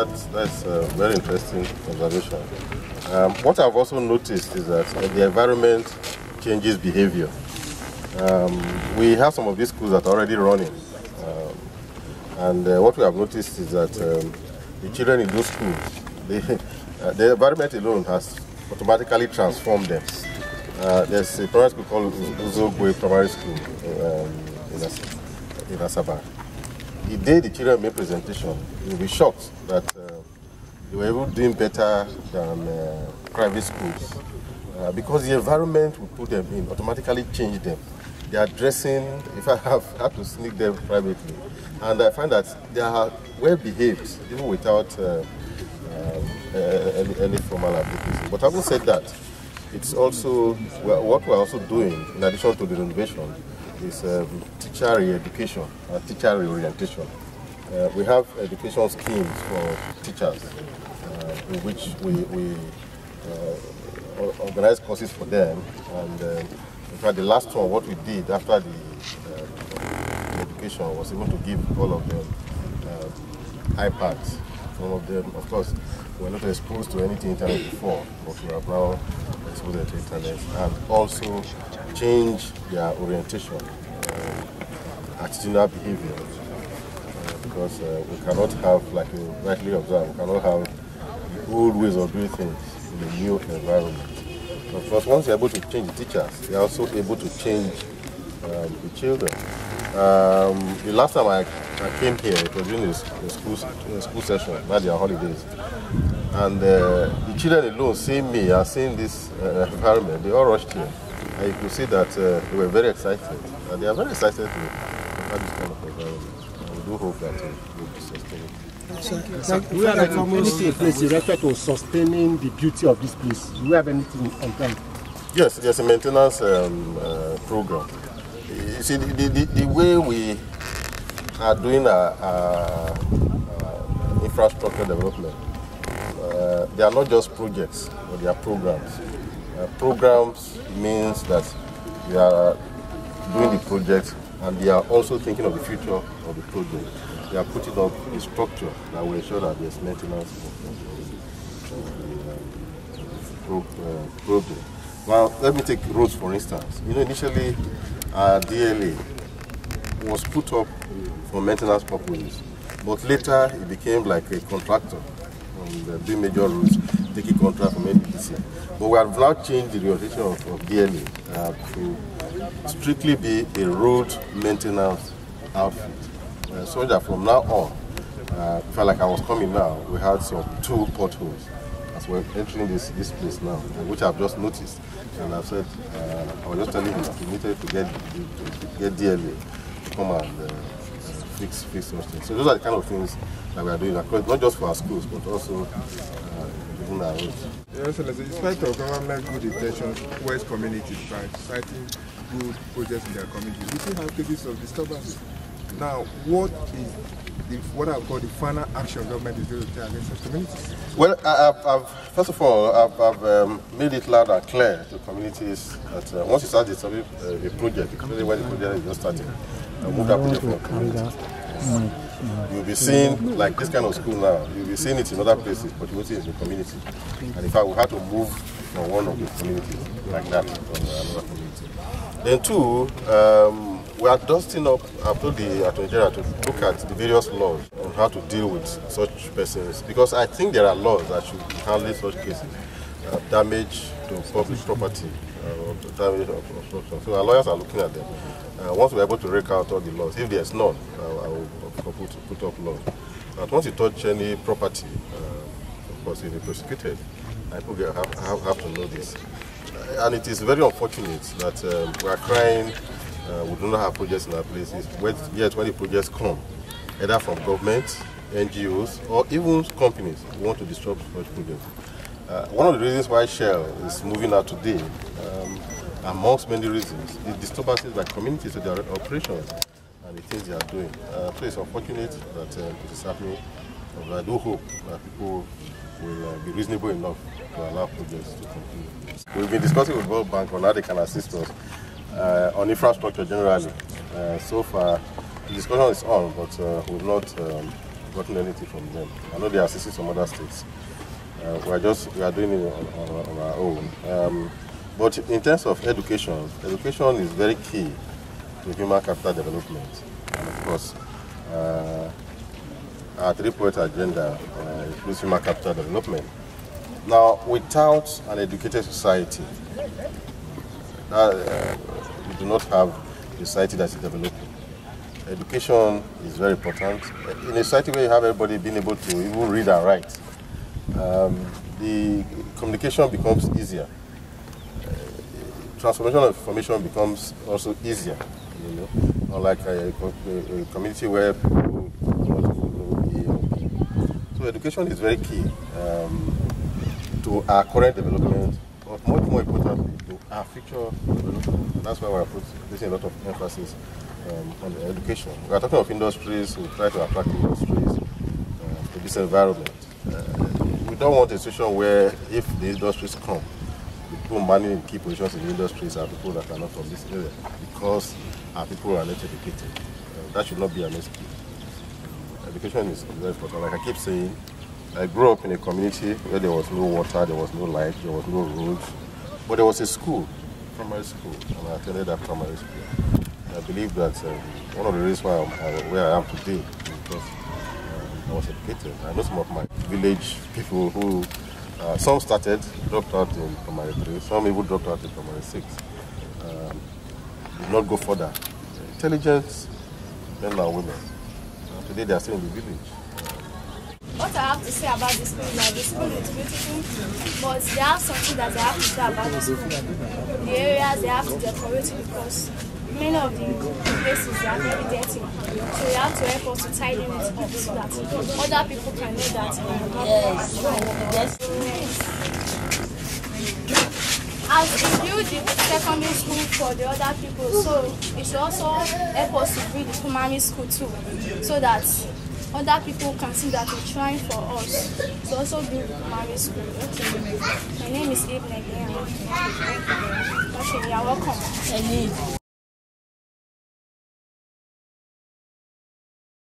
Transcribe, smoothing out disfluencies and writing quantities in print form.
that's a very interesting observation. What I've also noticed is that the environment changes behavior. We have some of these schools that are already running, and what we have noticed is that the children in those schools, the environment alone has automatically transformed them. There's a primary school called Uduaghan Primary School in Asaba. The day the children made presentation, you'll be shocked that they were even doing better than private schools because the environment we put them in automatically changed them. They are dressing, if I have had to sneak them privately, and I find that they are well behaved even without any formal application. But having said that, it's also what we're also doing in addition to the renovation is teacher re-education and teacher reorientation. We have education schemes for teachers in which we organize courses for them. And in fact, the last one, what we did after the education was even to give all of them iPads. Some of them, of course, were not exposed to anything internet before, but we are now exposed to internet, and also change their orientation, attitudinal behavior, because we cannot have, like you rightly observed, we cannot have the old ways of doing things in a new environment. Of course, once you're able to change the teachers, you're also able to change the children. The last time I came here, it was during the school session, not their holidays. And the children alone, seeing me and seeing this environment, they all rushed here. And you could see that they were very excited. And they are very excited to have this kind of environment. And we do hope that it will be sustained. So, do we have a community in place directed to sustaining the beauty of this place? Do we have anything on time? Yes, there's a maintenance program. You see, the way we are doing our infrastructure development, they are not just projects, but they are programs. Programs means that we are doing the project and they are also thinking of the future of the project. They are putting up a structure that will ensure that there's maintenance of the program. Now, let me take roads for instance. You know, initially, DLA was put up for maintenance purposes, but later it became like a contractor on the big major roads, taking contract from NDC. But we have now changed the orientation of DLA to strictly be a road maintenance outfit. So that from now on, I felt like I was coming now, we had some 2 potholes as we're entering this place now, which I've just noticed. And I've said, I was just telling him that we needed to get DLA to come and fix those things. So those are the kind of things that we are doing, not just for our schools, but also even our roads. Your Excellency, in spite of government good intentions towards communities by citing good projects in their communities, we still have cases of disturbances. Now, what I call the final action government is going to take against such communities? Well, first of all, I've made it loud and clear to communities that once you start a project, especially when the project is just starting, move that project from community. You'll be seeing, like this kind of school now, you'll be seeing it in other places, but you will see it in the community. And in fact, we had to move from one of the communities like that to another community. Then 2, we are dusting up, I've told the Attorney General to look at the various laws on how to deal with such persons, because I think there are laws that should handle such cases, damage to public property, damage of obstruction. So our lawyers are looking at them. Once we're able to rake out all the laws, if there's none, I will put up laws. But once you touch any property, of course you'll be prosecuted. People have to know this. And it is very unfortunate that we are crying. We do not have projects in our places, yet when the projects come, either from government, NGOs, or even companies who want to disrupt such projects. One of the reasons why Shell is moving out today, amongst many reasons, is disturbances by communities to their operations and the things they are doing. So it's unfortunate that it is happening, but I do hope that people will be reasonable enough to allow projects to continue. We've been discussing with World Bank on how they can assist us on infrastructure generally. So far, the discussion is on, but we've not gotten anything from them. I know they are assisting some other states. We are doing it on our own. But in terms of education is very key to human capital development. And of course, our 3-point agenda includes human capital development. Now, without an educated society, we do not have a society that is developing. Education is very important. In a society where you have everybody being able to even read and write, the communication becomes easier. Transformation of information becomes also easier, you know, unlike a community where people do not know A or B. So education is very key to our current development, but much more importantly, to our future development. That's why we're placing a lot of emphasis on the education. We are talking of industries, we try to attract industries to this environment. We don't want a situation where if the industries come, the people manning key positions in the industries are people that are not from this area because our people are not educated. That should not be an excuse. Education is very important. Like I keep saying, I grew up in a community where there was no water, there was no light, there was no roads, but there was a school, primary school, and I attended that primary school. I believe that one of the reasons why I'm where I am today is because I was educated. I know some of my village people who, some dropped out in primary 3, some even dropped out in primary 6. Did not go further. Intelligent men and women. Today they are still in the village. What I have to say about the school is that the school is beautiful, but they have something that they have to say about the school. The areas they have to decorate because many of the places they are very dirty. So we have to help us to tidy it up so that other people can know that as we build the secondary school for the other people, so it should also help us to build the primary school too, so that other people can see that we're trying for us to also build the primary school. Okay. My name is Ibn again. Okay, you're welcome.